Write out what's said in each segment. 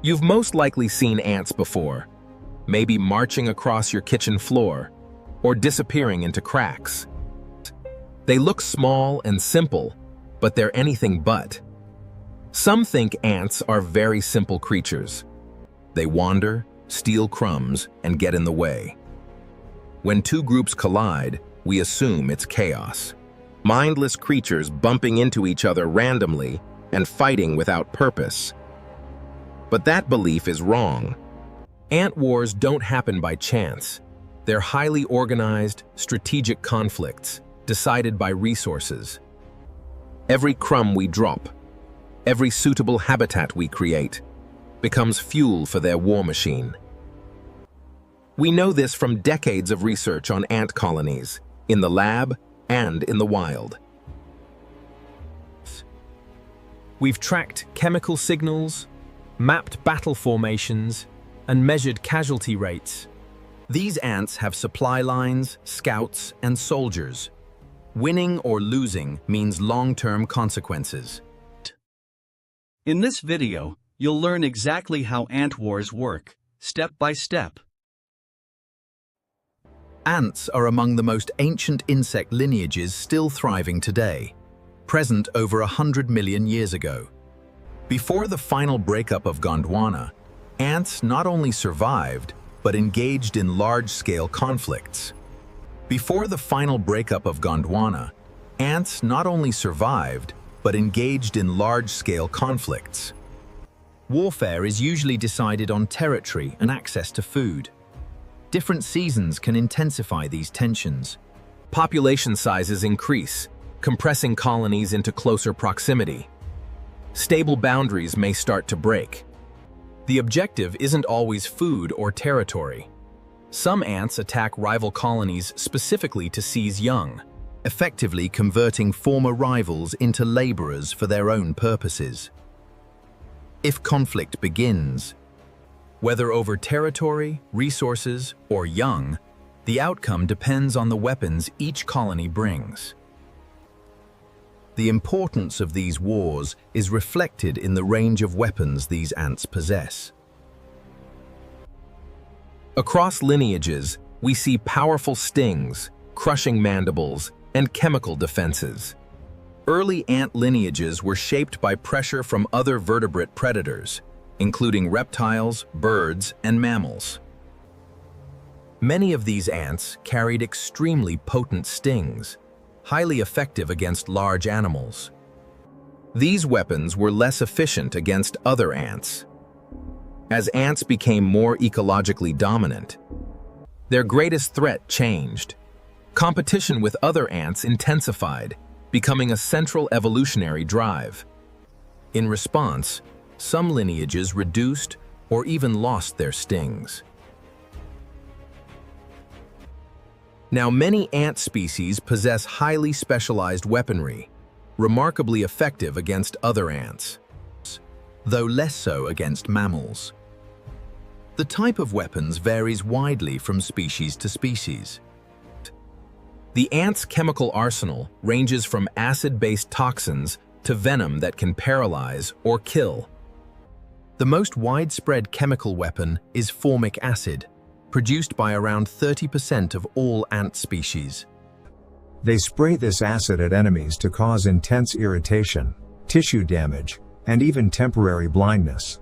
You've most likely seen ants before, maybe marching across your kitchen floor or disappearing into cracks. They look small and simple, but they're anything but. Some think ants are very simple creatures. They wander, steal crumbs, and get in the way. When two groups collide, we assume it's chaos. Mindless creatures bumping into each other randomly and fighting without purpose. But that belief is wrong. Ant wars don't happen by chance. They're highly organized, strategic conflicts, decided by resources. Every crumb we drop, every suitable habitat we create, becomes fuel for their war machine. We know this from decades of research on ant colonies, in the lab and in the wild. We've tracked chemical signals, mapped battle formations, and measured casualty rates. These ants have supply lines, scouts, and soldiers. Winning or losing means long-term consequences. In this video, you'll learn exactly how ant wars work, step by step. Ants are among the most ancient insect lineages still thriving today, present over 100 million years ago. Before the final breakup of Gondwana, ants not only survived, but engaged in large-scale conflicts. Before the final breakup of Gondwana, ants not only survived, but engaged in large-scale conflicts. Warfare is usually decided on territory and access to food. Different seasons can intensify these tensions. Population sizes increase, compressing colonies into closer proximity. Stable boundaries may start to break. The objective isn't always food or territory. Some ants attack rival colonies specifically to seize young, effectively converting former rivals into laborers for their own purposes. If conflict begins, whether over territory, resources, or young, the outcome depends on the weapons each colony brings. The importance of these wars is reflected in the range of weapons these ants possess. Across lineages, we see powerful stings, crushing mandibles, and chemical defenses. Early ant lineages were shaped by pressure from other vertebrate predators, including reptiles, birds, and mammals. Many of these ants carried extremely potent stings, highly effective against large animals. These weapons were less efficient against other ants. As ants became more ecologically dominant, their greatest threat changed. Competition with other ants intensified, becoming a central evolutionary drive. In response, some lineages reduced or even lost their stings. Now, many ant species possess highly specialized weaponry, remarkably effective against other ants, though less so against mammals. The type of weapons varies widely from species to species. The ant's chemical arsenal ranges from acid-based toxins to venom that can paralyze or kill. The most widespread chemical weapon is formic acid, produced by around 30% of all ant species. They spray this acid at enemies to cause intense irritation, tissue damage, and even temporary blindness.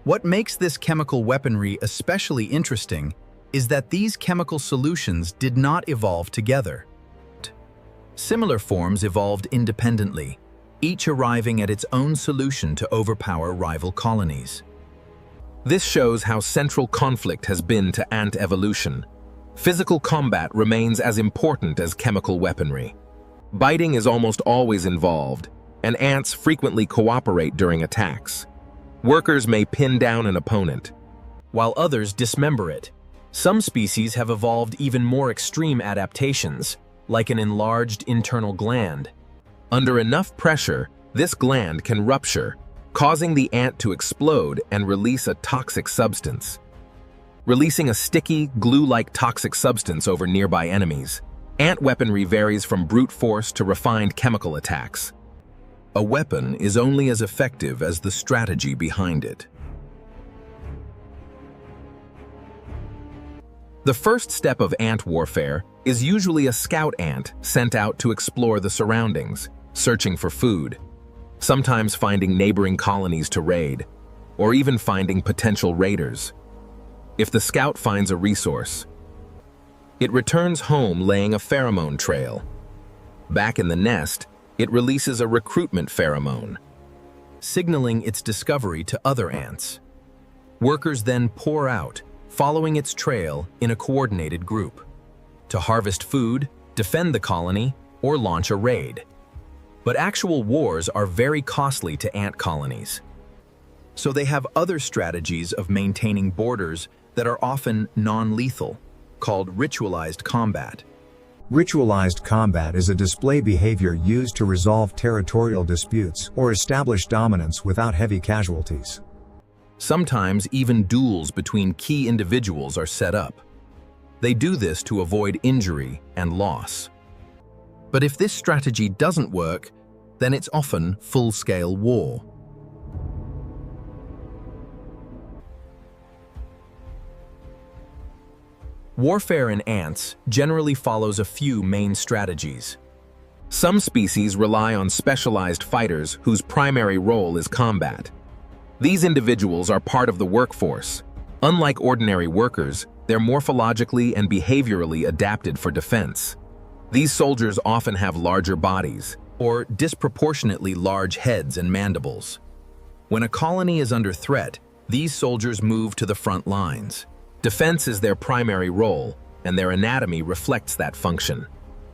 What makes this chemical weaponry especially interesting is that these chemical solutions did not evolve together. Similar forms evolved independently, each arriving at its own solution to overpower rival colonies. This shows how central conflict has been to ant evolution. Physical combat remains as important as chemical weaponry. Biting is almost always involved, and ants frequently cooperate during attacks. Workers may pin down an opponent, while others dismember it. Some species have evolved even more extreme adaptations, like an enlarged internal gland. Under enough pressure, this gland can rupture, causing the ant to explode and release a toxic substance. Releasing a sticky, glue-like toxic substance over nearby enemies. Ant weaponry varies from brute force to refined chemical attacks. A weapon is only as effective as the strategy behind it. The first step of ant warfare is usually a scout ant sent out to explore the surroundings, searching for food, sometimes finding neighboring colonies to raid, or even finding potential raiders. If the scout finds a resource, it returns home laying a pheromone trail. Back in the nest, it releases a recruitment pheromone, signaling its discovery to other ants. Workers then pour out, following its trail in a coordinated group, to harvest food, defend the colony, or launch a raid. But actual wars are very costly to ant colonies. So they have other strategies of maintaining borders that are often non-lethal, called ritualized combat. Ritualized combat is a display behavior used to resolve territorial disputes or establish dominance without heavy casualties. Sometimes even duels between key individuals are set up. They do this to avoid injury and loss. But if this strategy doesn't work, then it's often full-scale war. Warfare in ants generally follows a few main strategies. Some species rely on specialized fighters whose primary role is combat. These individuals are part of the workforce. Unlike ordinary workers, they're morphologically and behaviorally adapted for defense. These soldiers often have larger bodies, or disproportionately large heads and mandibles. When a colony is under threat, these soldiers move to the front lines. Defense is their primary role, and their anatomy reflects that function.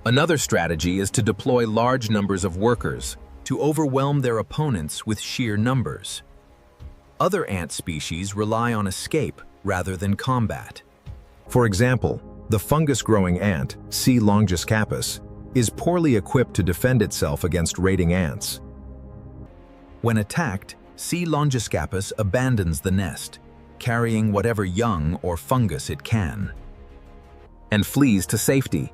Another strategy is to deploy large numbers of workers to overwhelm their opponents with sheer numbers. Other ant species rely on escape rather than combat. For example, the fungus-growing ant, C. longiscapus, is poorly equipped to defend itself against raiding ants. When attacked, C. longiscapus abandons the nest, carrying whatever young or fungus it can, and flees to safety.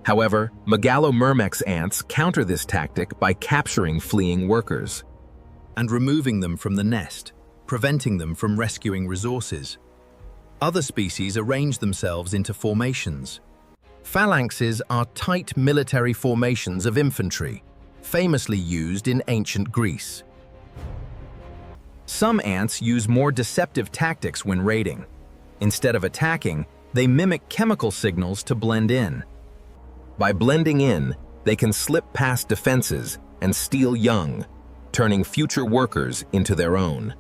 However, megalomyrmex ants counter this tactic by capturing fleeing workers and removing them from the nest, preventing them from rescuing resources. Other species arrange themselves into formations. Phalanxes are tight military formations of infantry, famously used in ancient Greece. Some ants use more deceptive tactics when raiding. Instead of attacking, they mimic chemical signals to blend in. By blending in, they can slip past defenses and steal young, turning future workers into their own.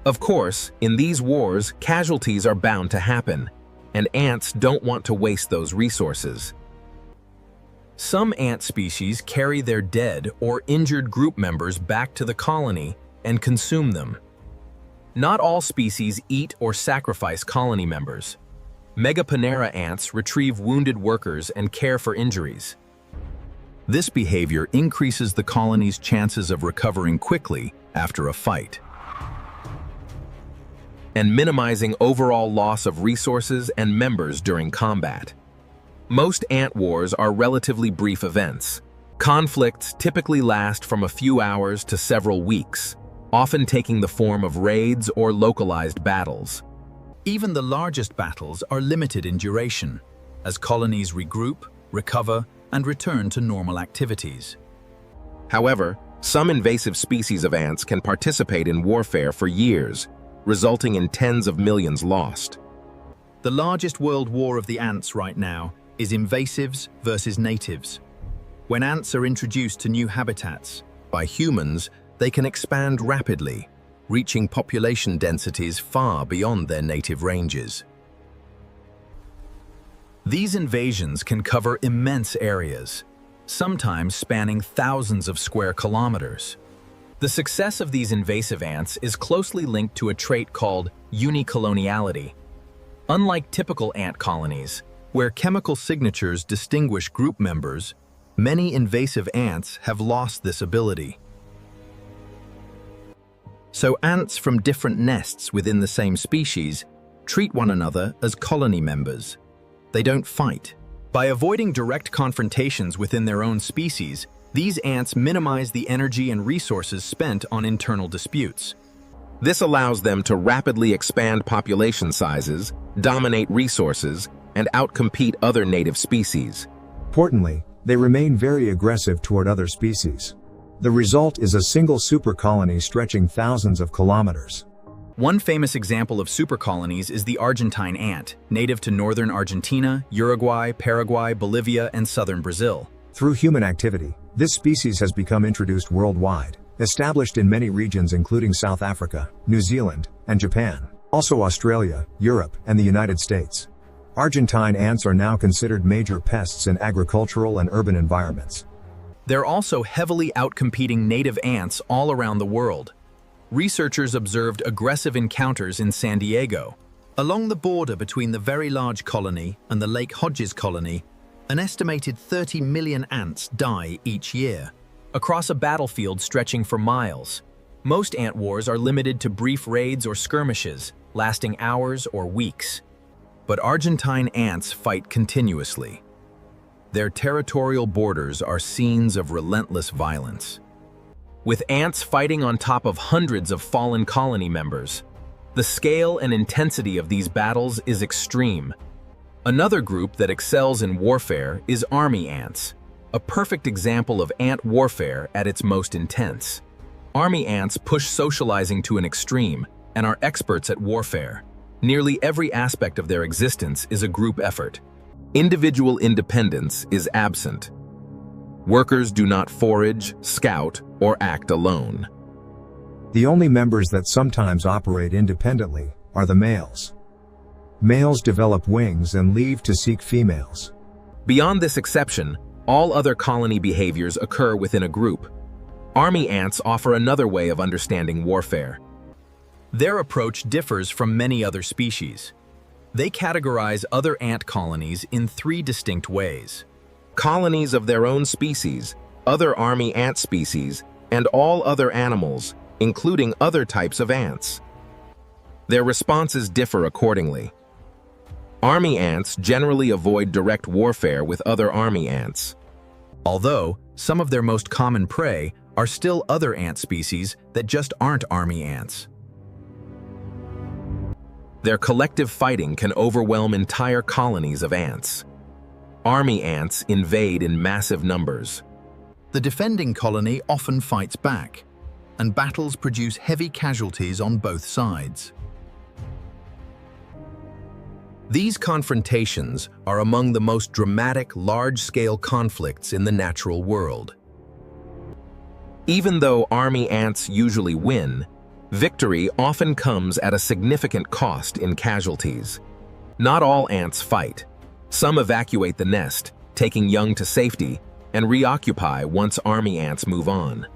Of course, in these wars, casualties are bound to happen, and ants don't want to waste those resources. Some ant species carry their dead or injured group members back to the colony and consume them. Not all species eat or sacrifice colony members. Megaponera ants retrieve wounded workers and care for injuries. This behavior increases the colony's chances of recovering quickly after a fight, and minimizing overall loss of resources and members during combat. Most ant wars are relatively brief events. Conflicts typically last from a few hours to several weeks, often taking the form of raids or localized battles. Even the largest battles are limited in duration, as colonies regroup, recover, and return to normal activities. However, some invasive species of ants can participate in warfare for years, resulting in tens of millions lost. The largest world war of the ants right now is invasives versus natives. When ants are introduced to new habitats by humans, they can expand rapidly, reaching population densities far beyond their native ranges. These invasions can cover immense areas, sometimes spanning thousands of square kilometers. The success of these invasive ants is closely linked to a trait called unicoloniality. Unlike typical ant colonies, where chemical signatures distinguish group members, many invasive ants have lost this ability. So ants from different nests within the same species treat one another as colony members. They don't fight. By avoiding direct confrontations within their own species, these ants minimize the energy and resources spent on internal disputes. This allows them to rapidly expand population sizes, dominate resources, and outcompete other native species. Importantly, they remain very aggressive toward other species. The result is a single supercolony stretching thousands of kilometers. One famous example of supercolonies is the Argentine ant, native to northern Argentina, Uruguay, Paraguay, Bolivia, and southern Brazil. Through human activity, this species has become introduced worldwide, established in many regions including South Africa, New Zealand, and Japan, also Australia, Europe, and the United States. Argentine ants are now considered major pests in agricultural and urban environments. They're also heavily outcompeting native ants all around the world. Researchers observed aggressive encounters in San Diego. Along the border between the Very Large Colony and the Lake Hodges Colony, an estimated 30 million ants die each year. Across a battlefield stretching for miles, most ant wars are limited to brief raids or skirmishes, lasting hours or weeks. But Argentine ants fight continuously. Their territorial borders are scenes of relentless violence. With ants fighting on top of hundreds of fallen colony members, the scale and intensity of these battles is extreme. Another group that excels in warfare is army ants, a perfect example of ant warfare at its most intense. Army ants push socializing to an extreme and are experts at warfare. Nearly every aspect of their existence is a group effort. Individual independence is absent. Workers do not forage, scout, or act alone. The only members that sometimes operate independently are the males. Males develop wings and leave to seek females. Beyond this exception, all other colony behaviors occur within a group. Army ants offer another way of understanding warfare. Their approach differs from many other species. They categorize other ant colonies in 3 distinct ways: Colonies of their own species, other army ant species, and all other animals, including other types of ants. Their responses differ accordingly. Army ants generally avoid direct warfare with other army ants. Although some of their most common prey are still other ant species that just aren't army ants. Their collective fighting can overwhelm entire colonies of ants. Army ants invade in massive numbers. The defending colony often fights back, and battles produce heavy casualties on both sides. These confrontations are among the most dramatic large-scale conflicts in the natural world. Even though army ants usually win, victory often comes at a significant cost in casualties. Not all ants fight. Some evacuate the nest, taking young to safety, and reoccupy once army ants move on.